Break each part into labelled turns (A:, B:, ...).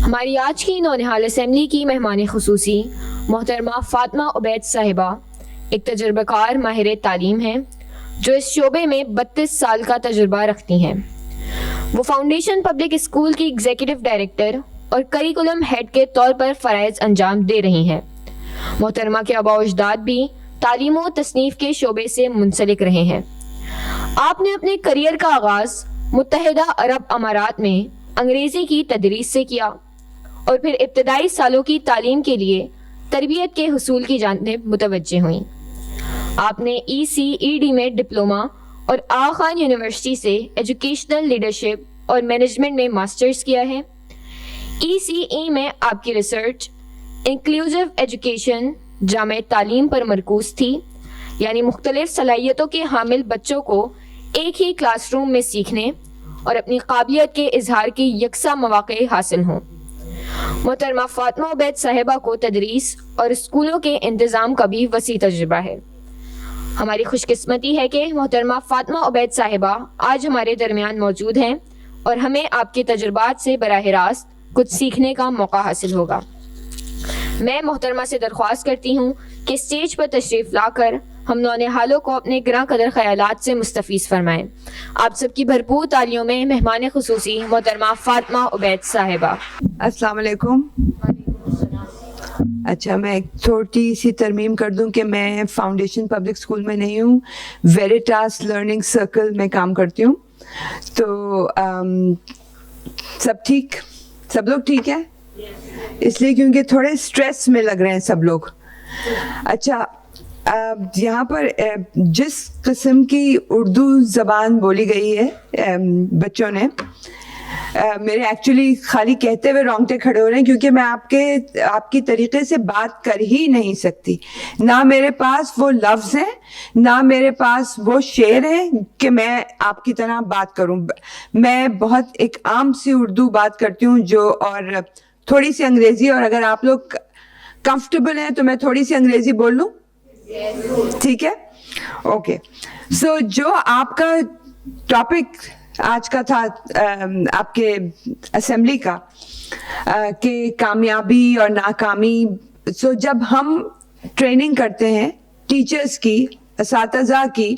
A: ہماری آج کی نونہال اسمبلی کی مہمان خصوصی محترمہ فاطمہ عبید صاحبہ ایک تجربہ کار ماہر تعلیم ہیں جو اس شعبے میں 32 سال کا تجربہ رکھتی ہیں۔ وہ فاؤنڈیشن پبلک اسکول کی ایگزیکٹو ڈائریکٹر اور کریکولم ہیڈ کے طور پر فرائض انجام دے رہی ہیں۔ محترمہ کے آباء و اجداد بھی تعلیم و تصنیف کے شعبے سے منسلک رہے ہیں۔ آپ نے اپنے کریئر کا آغاز متحدہ عرب امارات میں انگریزی کی تدریس سے کیا اور پھر ابتدائی سالوں کی تعلیم کے لیے تربیت کے حصول کی جانب متوجہ ہوئیں۔ آپ نے ECED میں ڈپلومہ اور آغا خان یونیورسٹی سے ایجوکیشنل لیڈرشپ اور مینجمنٹ میں ماسٹرز کیا ہے۔ ECE میں آپ کی ریسرچ انکلوزیو ایجوکیشن جامع تعلیم پر مرکوز تھی، یعنی مختلف صلاحیتوں کے حامل بچوں کو ایک ہی کلاس روم میں سیکھنے اور اپنی قابلیت کے اظہار کی یکساں مواقع حاصل ہوں۔ محترمہ فاطمہ عبید صاحبہ کو تدریس اور اسکولوں کے انتظام کا بھی وسیع تجربہ ہے۔ ہماری خوش قسمتی ہے کہ محترمہ فاطمہ عبید صاحبہ آج ہمارے درمیان موجود ہیں اور ہمیں آپ کے تجربات سے براہ راست کچھ سیکھنے کا موقع حاصل ہوگا۔ میں محترمہ سے درخواست کرتی ہوں کہ اسٹیج پر تشریف لا کر ہم نونہالوں کو اپنے گراں قدر خیالات سے مستفیض فرمائیں۔ آپ سب کی بھرپور تالیوں میں مہمان خصوصی محترمہ فاطمہ عبید صاحبہ۔
B: السلام علیکم۔ اچھا، میں ایک چھوٹی سی ترمیم کر دوں کہ میں فاؤنڈیشن پبلک اسکول میں نہیں ہوں، ویریٹاس لرننگ سرکل میں کام کرتی ہوں۔ تو سب ٹھیک، سب لوگ ٹھیک ہے؟ اس لیے کیونکہ تھوڑے اسٹریس میں لگ رہے ہیں سب لوگ۔ اچھا، یہاں پر جس قسم کی اردو زبان بولی گئی ہے بچوں نے، میرے ایکچولی خالی کہتے ہوئے رونگٹے کھڑے ہو رہے ہیں، کیونکہ میں آپ کی طریقے سے بات کر ہی نہیں سکتی۔ نہ میرے پاس وہ لفظ ہیں، نہ میرے پاس وہ شعر ہے کہ میں آپ کی طرح بات کروں۔ میں بہت ایک عام سی اردو بات کرتی ہوں اور تھوڑی سی انگریزی، اور اگر آپ لوگ کمفرٹیبل ہیں تو میں تھوڑی سی انگریزی بول لوں، ٹھیک ہے؟ اوکے۔ سو جو آپ کا ٹاپک آج کا تھا آپ کے اسمبلی کا کہ کامیابی اور ناکامی، سو جب ہم ٹریننگ کرتے ہیں ٹیچرز کی، اساتذہ کی،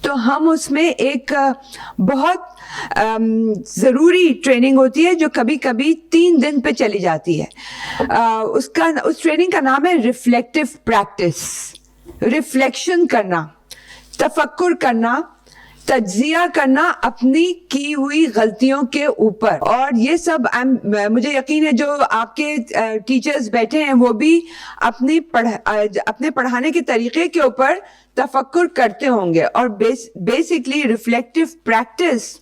B: تو ہم اس میں ایک بہت ضروری ٹریننگ ہوتی ہے جو کبھی کبھی 3 دن پہ چلی جاتی ہے۔ اس ٹریننگ کا نام ہے ریفلیکٹیو پریکٹس۔ ریفلیکشن کرنا، تفکر کرنا، تجزیہ کرنا اپنی کی ہوئی غلطیوں کے اوپر۔ اور یہ سب مجھے یقین ہے جو آپ کے ٹیچرز بیٹھے ہیں وہ بھی اپنے پڑھانے کے طریقے کے اوپر تفکر کرتے ہوں گے۔ اور بیسکلی ریفلیکٹیو پریکٹس،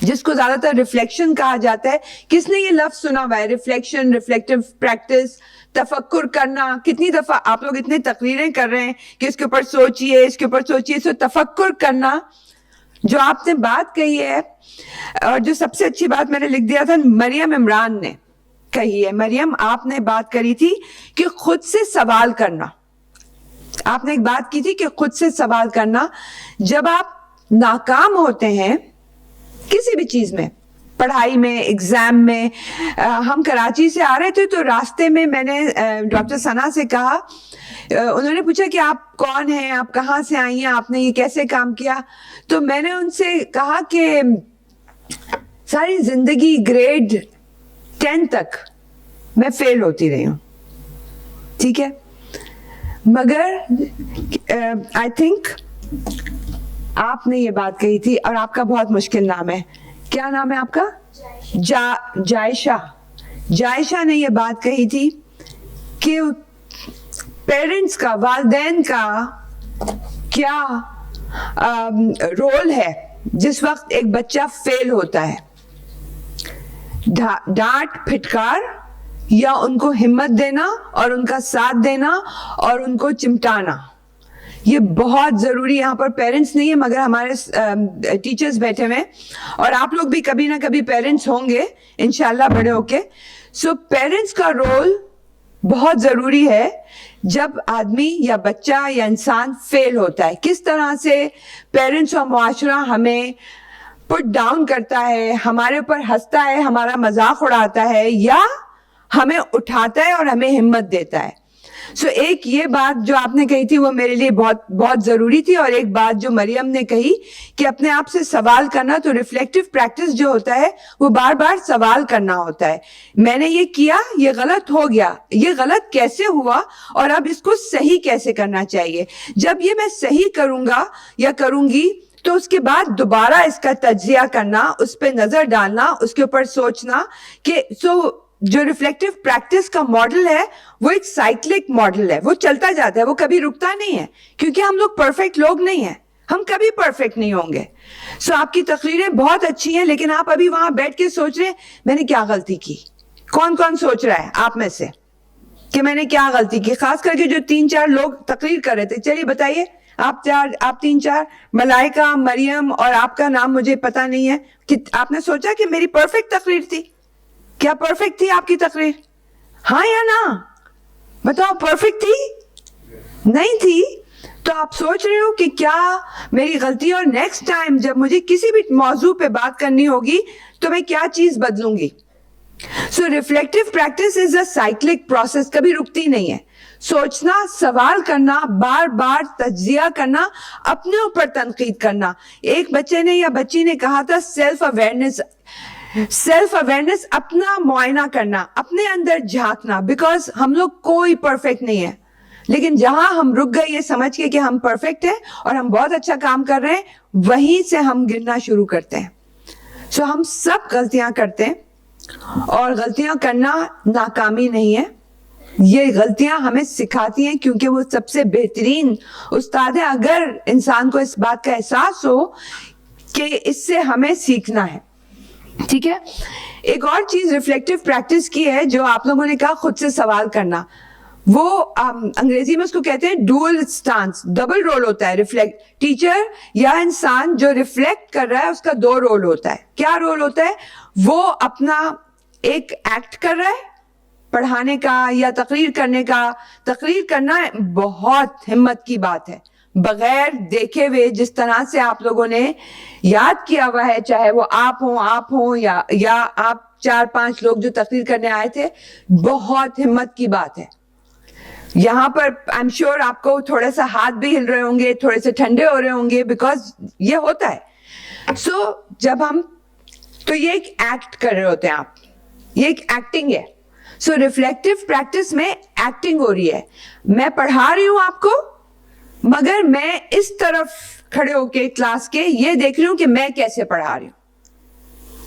B: جس کو زیادہ تر ریفلیکشن کہا جاتا ہے، کس نے یہ لفظ سنا ہوا ہے؟ ریفلیکشن، ریفلیکٹیو پریکٹس، تفکر کرنا۔ کتنی دفعہ آپ لوگ اتنے تقریریں کر رہے ہیں کہ اس کے اوپر سوچئے، اس کے اوپر سوچئے۔ سو تفکر کرنا، جو آپ نے بات کہی ہے، اور جو سب سے اچھی بات میں نے لکھ دیا تھا، مریم عمران نے کہی ہے۔ مریم، آپ نے بات کری تھی کہ خود سے سوال کرنا۔ آپ نے ایک بات کی تھی کہ خود سے سوال کرنا۔ جب آپ ناکام ہوتے ہیں کسی بھی چیز میں، پڑھائی میں، ایگزام میں، ہم کراچی سے آ رہے تھے تو راستے میں میں نے ڈاکٹر ثنا سے کہا، انہوں نے پوچھا کہ آپ کون ہیں، آپ کہاں سے آئی ہیں، آپ نے یہ کیسے کام کیا؟ تو میں نے ان سے کہا کہ ساری زندگی گریڈ 10 تک میں فیل ہوتی رہی ہوں، ٹھیک ہے؟ مگر آئی تھنک آپ نے یہ بات کہی تھی، اور آپ کا بہت مشکل نام ہے، کیا نام ہے آپ کا؟ جائشہ نے یہ بات کہی تھی کہ پیرنٹس کا، والدین کا کیا رول ہے جس وقت ایک بچہ فیل ہوتا ہے۔ ڈانٹ پھٹکار، یا ان کو ہمت دینا اور ان کا ساتھ دینا اور ان کو چمٹانا، یہ بہت ضروری۔ یہاں پر پیرنٹس نہیں ہے مگر ہمارے ٹیچرز بیٹھے ہوئے ہیں، اور آپ لوگ بھی کبھی نہ کبھی پیرنٹس ہوں گے انشاءاللہ بڑے ہو کے۔ سو پیرنٹس کا رول بہت ضروری ہے جب آدمی یا بچہ یا انسان فیل ہوتا ہے۔ کس طرح سے پیرنٹس اور معاشرہ ہمیں پٹ ڈاؤن کرتا ہے, ہمارے اوپر ہنستا ہے, ہمارا مذاق اڑاتا ہے, یا ہمیں اٹھاتا ہے اور ہمیں ہمت دیتا ہے. سو ایک یہ بات جو آپ نے کہی تھی وہ میرے لیے بہت بہت ضروری تھی, اور ایک بات جو مریم نے کہی کہ اپنے آپ سے سوال کرنا, تو ریفلیکٹیو پریکٹس جو ہوتا ہے وہ بار بار سوال کرنا ہوتا ہے. میں نے یہ کیا, یہ غلط ہو گیا, یہ غلط کیسے ہوا, اور اب اس کو صحیح کیسے کرنا چاہیے. جب یہ میں صحیح کروں گا یا کروں گی, تو اس کے بعد دوبارہ اس کا تجزیہ کرنا, اس پہ نظر ڈالنا, اس کے اوپر سوچنا کہ جو ریفلیکٹیو پریکٹس کا ماڈل ہے وہ ایک سائیکلک ماڈل ہے, وہ چلتا جاتا ہے, وہ کبھی رکتا نہیں ہے, کیونکہ ہم لوگ پرفیکٹ لوگ نہیں ہیں, ہم کبھی پرفیکٹ نہیں ہوں گے. سو آپ کی تقریریں بہت اچھی ہیں, لیکن آپ ابھی وہاں بیٹھ کے سوچ رہے ہیں میں نے کیا غلطی کی. کون کون سوچ رہا ہے آپ میں سے کہ میں نے کیا غلطی کی؟ خاص کر کے جو 3-4 لوگ تقریر کر رہے تھے, چلیے بتائیے. آپ 3-4, ملائکہ, مریم, اور آپ کا نام مجھے پتا نہیں ہے, کہ آپ نے سوچا کہ میری پرفیکٹ تقریر تھی. کیا پرفیکٹ تھی آپ کی تقریر؟ ہاں یا نا؟ بتاؤ, پرفیکٹ تھی؟ نہیں تھی. تو آپ سوچ رہے ہو کہ کیا میری غلطی, اور نیکسٹ ٹائم جب مجھے کسی بھی موضوع پہ بات کرنی ہوگی تو میں کیا چیز بدلوں گی. So reflective practice is a cyclic process, کبھی رکتی نہیں ہے. سوچنا, سوال کرنا, بار بار تجزیہ کرنا, اپنے اوپر تنقید کرنا. ایک بچے نے یا بچی نے کہا تھا سیلف اویئرنیس. سیلف اویئرنیس, اپنا معائنہ کرنا, اپنے اندر جھانکنا, بیکاز ہم لوگ کوئی پرفیکٹ نہیں ہے, لیکن جہاں ہم رک گئے یہ سمجھ کے کہ ہم پرفیکٹ ہیں اور ہم بہت اچھا کام کر رہے ہیں, وہیں سے ہم گرنا شروع کرتے ہیں. سو ہم سب غلطیاں کرتے ہیں, اور غلطیاں کرنا ناکامی نہیں ہے, یہ غلطیاں ہمیں سکھاتی ہیں, کیونکہ وہ سب سے بہترین استاد ہے. اگر انسان کو اس بات کا احساس ہو کہ اس سے ہمیں سیکھنا ہے. ٹھیک ہے. ایک اور چیز ریفلیکٹیو پریکٹس کی ہے جو آپ لوگوں نے کہا, خود سے سوال کرنا. وہ انگریزی میں اس کو کہتے ہیں ڈوئل اسٹانس, ڈبل رول ہوتا ہے. ٹیچر یا انسان جو ریفلیکٹ کر رہا ہے اس کا 2 رول ہوتا ہے. کیا رول ہوتا ہے؟ وہ اپنا ایک ایکٹ کر رہا ہے پڑھانے کا یا تقریر کرنے کا. تقریر کرنا بہت ہمت کی بات ہے, بغیر دیکھے ہوئے, جس طرح سے آپ لوگوں نے یاد کیا ہوا ہے, چاہے وہ آپ ہوں یا آپ 4-5 لوگ جو تقریر کرنے آئے تھے, بہت ہمت کی بات ہے. یہاں پر آئی ایم شیور آپ کو تھوڑا سا ہاتھ بھی ہل رہے ہوں گے, تھوڑے سے ٹھنڈے ہو رہے ہوں گے, بیکاز یہ ہوتا ہے. سو جب ہم, تو یہ ایک ایکٹ کر رہے ہوتے ہیں آپ, یہ ایک ایکٹنگ ہے. سو ریفلیکٹیو پریکٹس میں ایکٹنگ ہو رہی ہے. میں پڑھا رہی ہوں آپ کو, مگر میں اس طرف کھڑے ہو کے کلاس کے یہ دیکھ رہی ہوں کہ میں کیسے پڑھا رہی ہوں.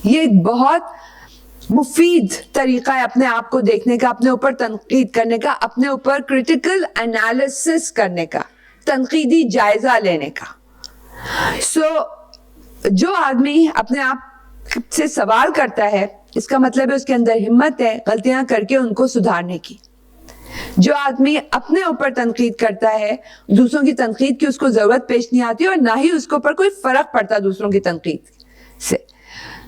B: یہ ایک بہت مفید طریقہ ہے اپنے آپ کو دیکھنے کا, اپنے اوپر تنقید کرنے کا, اپنے اوپر کریٹیکل انالیسس کرنے کا, تنقیدی جائزہ لینے کا. سو جو آدمی اپنے آپ سے سوال کرتا ہے, اس کا مطلب ہے اس کے اندر ہمت ہے غلطیاں کر کے ان کو سدھارنے کی. جو آدمی اپنے اوپر تنقید کرتا ہے, دوسروں کی تنقید کی اس کو ضرورت پیش نہیں آتی, اور نہ ہی اس کے اوپر کوئی فرق پڑتا دوسروں کی تنقید سے.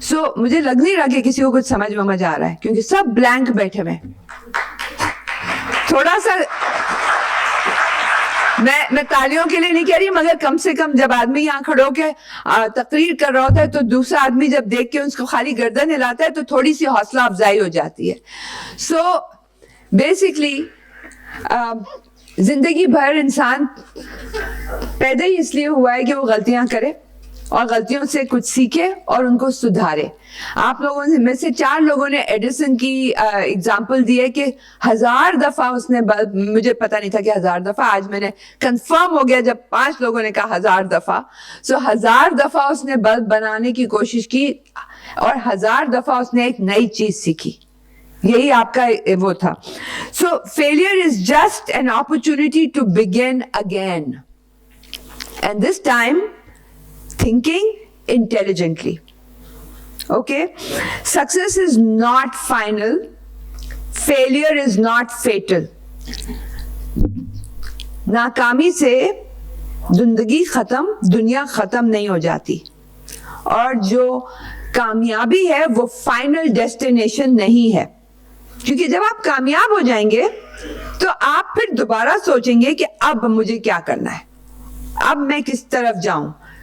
B: سو مجھے لگ نہیں رہا کہ کسی کو کچھ سمجھ آ رہا ہے, کیونکہ سب بلینک بیٹھے ہوئے. تھوڑا سا میں تالیوں کے لیے نہیں کہہ رہی, مگر کم سے کم جب آدمی یہاں کھڑے ہو کے تقریر کر رہا ہوتا ہے تو دوسرا آدمی جب دیکھ کے اس کو خالی گردن ہلاتا ہے تو تھوڑی سی حوصلہ افزائی ہو جاتی ہے. سو بیسکلی زندگی بھر انسان پیدا ہی اس لیے ہوا ہے کہ وہ غلطیاں کرے اور غلطیوں سے کچھ سیکھے اور ان کو سدھارے. آپ لوگوں میں سے 4 لوگوں نے ایڈیسن کی اگزامپل دی ہے کہ 1000 دفعہ اس نے بلب, مجھے پتا نہیں تھا کہ 1000 دفعہ, آج میں نے کنفرم ہو گیا جب 5 لوگوں نے کہا 1000 دفعہ. سو 1000 دفعہ اس نے بلب بنانے کی کوشش کی اور 1000 دفعہ اس نے ایک نئی چیز سیکھی. یہی آپ کا وہ تھا. So failure is just an opportunity to begin again, and this time thinking intelligently. Okay? Success is not final. Failure is not fatal. ناکامی سے زندگی ختم, دنیا ختم نہیں ہو جاتی, اور جو کامیابی ہے وہ فائنل ڈیسٹینیشن نہیں ہے. کیونکہ جب آپ کامیاب ہو جائیں گے تو آپ پھر دوبارہ سوچیں گے کہ اب مجھے کیا کرنا ہے, اب میں کس طرف جاؤں.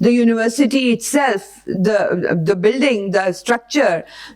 B: The university itself, the building, the structure,